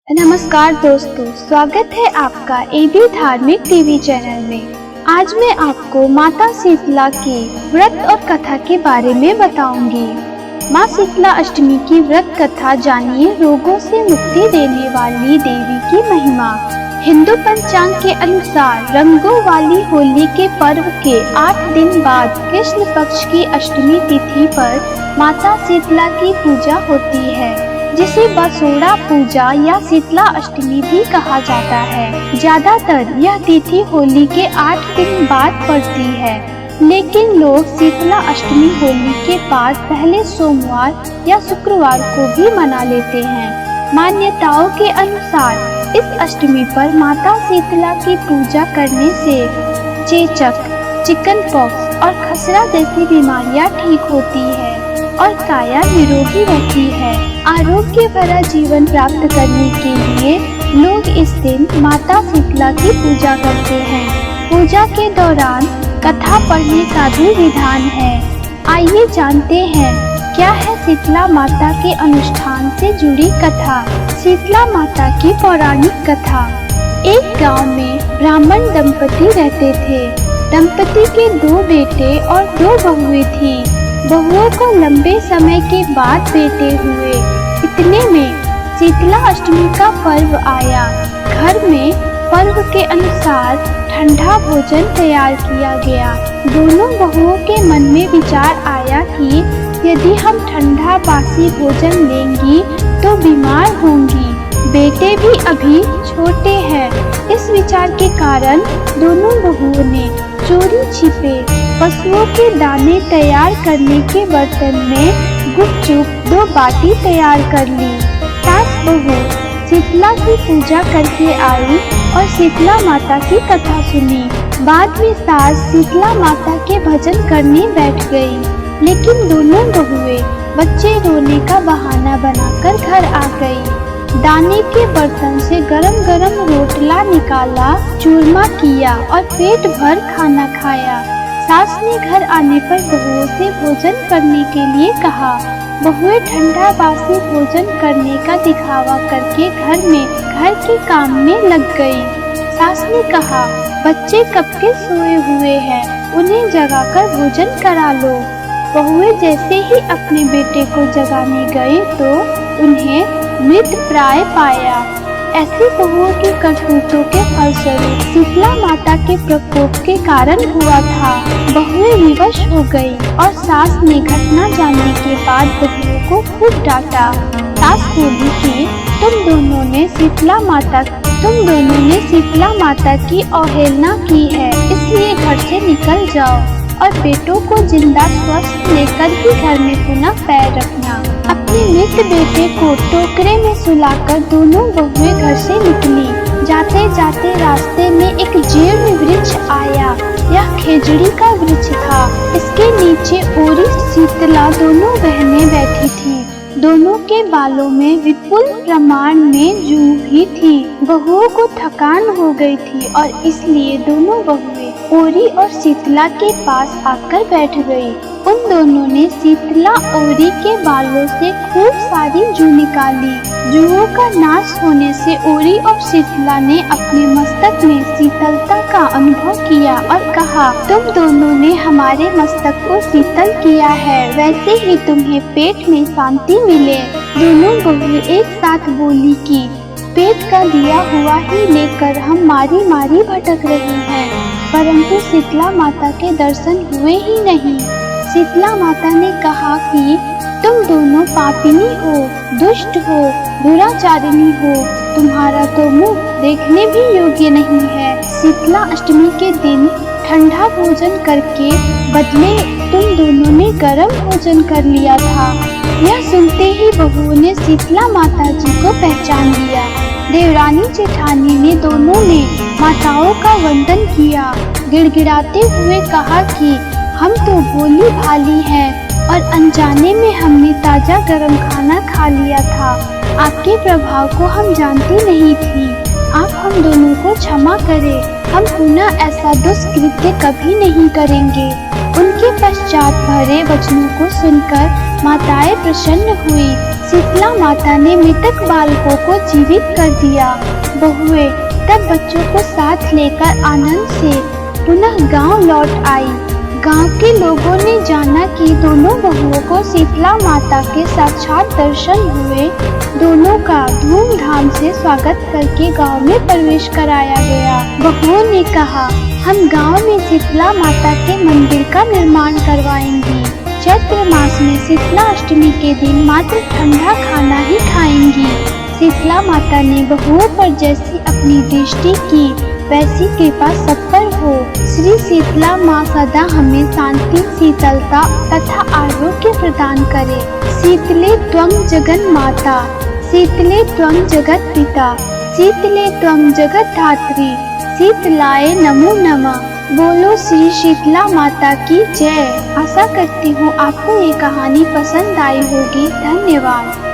नमस्कार दोस्तों, स्वागत है आपका एबी धार्मिक टीवी चैनल में। आज मैं आपको माता शीतला की व्रत और कथा के बारे में बताऊंगी। माँ शीतला अष्टमी की व्रत कथा जानिए। रोगों से मुक्ति देने वाली देवी की महिमा। हिंदू पंचांग के अनुसार रंगों वाली होली के पर्व के 8 दिन बाद कृष्ण पक्ष की अष्टमी तिथि पर माता शीतला की पूजा होती है, जिसे बसोड़ा पूजा या शीतला अष्टमी भी कहा जाता है। ज्यादातर यह तिथि होली के 8 दिन बाद पड़ती है, लेकिन लोग शीतला अष्टमी होली के बाद पहले सोमवार या शुक्रवार को भी मना लेते हैं। मान्यताओं के अनुसार इस अष्टमी पर माता शीतला की पूजा करने से चेचक, चिकन पॉक्स और खसरा जैसी बीमारियां ठीक होती है और काया निरोगी रहती है। आरोग्य भरा जीवन प्राप्त करने के लिए लोग इस दिन माता शीतला की पूजा करते हैं। पूजा के दौरान कथा पढ़ने का भी विधान है। आइए जानते हैं क्या है शीतला माता के अनुष्ठान से जुड़ी कथा। शीतला माता की पौराणिक कथा। एक गांव में ब्राह्मण दंपति रहते थे। दंपति के 2 बेटे और 2 बहुएं थी। बहुओं को लंबे समय के बाद बेटे हुए। इतने में शीतला अष्टमी का पर्व आया। घर में पर्व के अनुसार ठंडा भोजन तैयार किया गया। दोनों बहुओं के मन में विचार आया कि यदि हम ठंडा बासी भोजन लेंगी तो बीमार होंगी। बेटे भी अभी छोटे हैं। इस विचार के कारण दोनों बहुओं ने चोरी छिपे पशुओं के दाने तैयार करने के बर्तन में गुपचुप 2 बाटी तैयार कर ली। सास बहू शीतला की पूजा करके आई और शीतला माता की कथा सुनी। बाद में सास शीतला माता के भजन करने बैठ गई, लेकिन दोनों बहुएं बच्चे रोने का बहाना बनाकर घर आ गई। दाने के बर्तन से गरम गरम रोटला निकाला, चूरमा किया और पेट भर खाना खाया। सास ने घर आने पर बहुओं से भोजन करने के लिए कहा। बहुएं ठंडा बासी भोजन करने का दिखावा करके घर के काम में लग गई। सास ने कहा, बच्चे कब के सोए हुए हैं, उन्हें जगाकर भोजन करा लो। बहुएं जैसे ही अपने बेटे को जगाने गए तो उन्हें मृत प्राय पाया। ऐसी बहुओं की करतूतों के फलस्वरूप शीतला माता के प्रकोप के कारण हुआ था। बहुएं विवश हो गई और सास ने घटना जानने के बाद बहुओं को खूब डांटा। सास बोली कि तुम दोनों ने शीतला माता की अवहेलना की है, इसलिए घर से निकल जाओ और बेटों को जिंदा स्वस्थ लेकर ही घर में पुनः पैर रखना। अपने मृत बेटे को टोकरे में सुलाकर दोनों बहुएं घर से निकली। जाते जाते रास्ते में एक जीर्ण वृक्ष आया। यह खेजड़ी का वृक्ष था। इसके नीचे ओरी शीतला दोनों बहनें बैठी थीं। दोनों के बालों में विपुल प्रमाण में जूं भी थी। बहुओं को थकान हो गई थी और इसलिए दोनों बहुएं ओरी और शीतला के पास आकर बैठ गई। उन दोनों ने शीतला ओरी के बालों से खूब सारी जूं निकाली। जूओं का नाश होने से ओरी और शीतला ने अपने मस्तक में शीतलता का अनुभव किया और कहा, तुम दोनों ने हमारे मस्तक को शीतल किया है, वैसे ही तुम्हें पेट में शांति मिले। दोनों बहुएं एक साथ बोली कि पेट का दिया हुआ ही लेकर हम मारी मारी भटक रही हैं, परंतु शीतला माता के दर्शन हुए ही नहीं। शीतला माता ने कहा कि तुम दोनों पापिनी हो, दुष्ट हो, दुराचारिणी हो, तुम्हारा तो मुख देखने भी योग्य नहीं है। शीतला अष्टमी के दिन ठंडा भोजन करके बदले तुम दोनों ने गर्म भोजन कर लिया था। यह सुनते ही बहुओं ने शीतला माता जी को पहचान लिया। देवरानी जेठानी ने दोनों ने माताओं का वंदन किया। गिड़गिड़ाते हुए कहा कि हम तो भोली भाली हैं और अनजाने में हमने ताजा गरम खाना खा लिया था। आपके प्रभाव को हम जानती नहीं थी। आप हम दोनों को क्षमा करें। हम पुनः ऐसा दुष्कृत्य कभी नहीं करेंगे। उनके पश्चात भरे वचनों को सुनकर माताएं प्रसन्न हुई। शीतला माता ने मृतक बालकों को जीवित कर दिया। बहुएं तब बच्चों को साथ लेकर आनंद से पुनः गांव लौट आई। गांव के लोगों ने जाना कि दोनों बहुओं को शीतला माता के साक्षात दर्शन हुए। दोनों का धूमधाम से स्वागत करके गांव में प्रवेश कराया गया। बहुओं ने कहा, हम गांव में शीतला माता के मंदिर का निर्माण करवाएंगी। चैत्र मास में शीतला अष्टमी के दिन मात्र ठंडा खाना ही खाएंगी। शीतला माता ने बहुओं पर जैसी अपनी दृष्टि की वैसी कृपा सब पर हो। श्री शीतला माँ सदा हमें शांति, शीतलता तथा आरोग्य प्रदान करे। शीतले त्वं जगन माता, शीतले त्वं जगत पिता, शीतले त्वं जगत धात्री, शीतलाय नमो नमः। बोलो श्री शीतला माता की जय। आशा करती हूँ आपको ये कहानी पसंद आई होगी। धन्यवाद।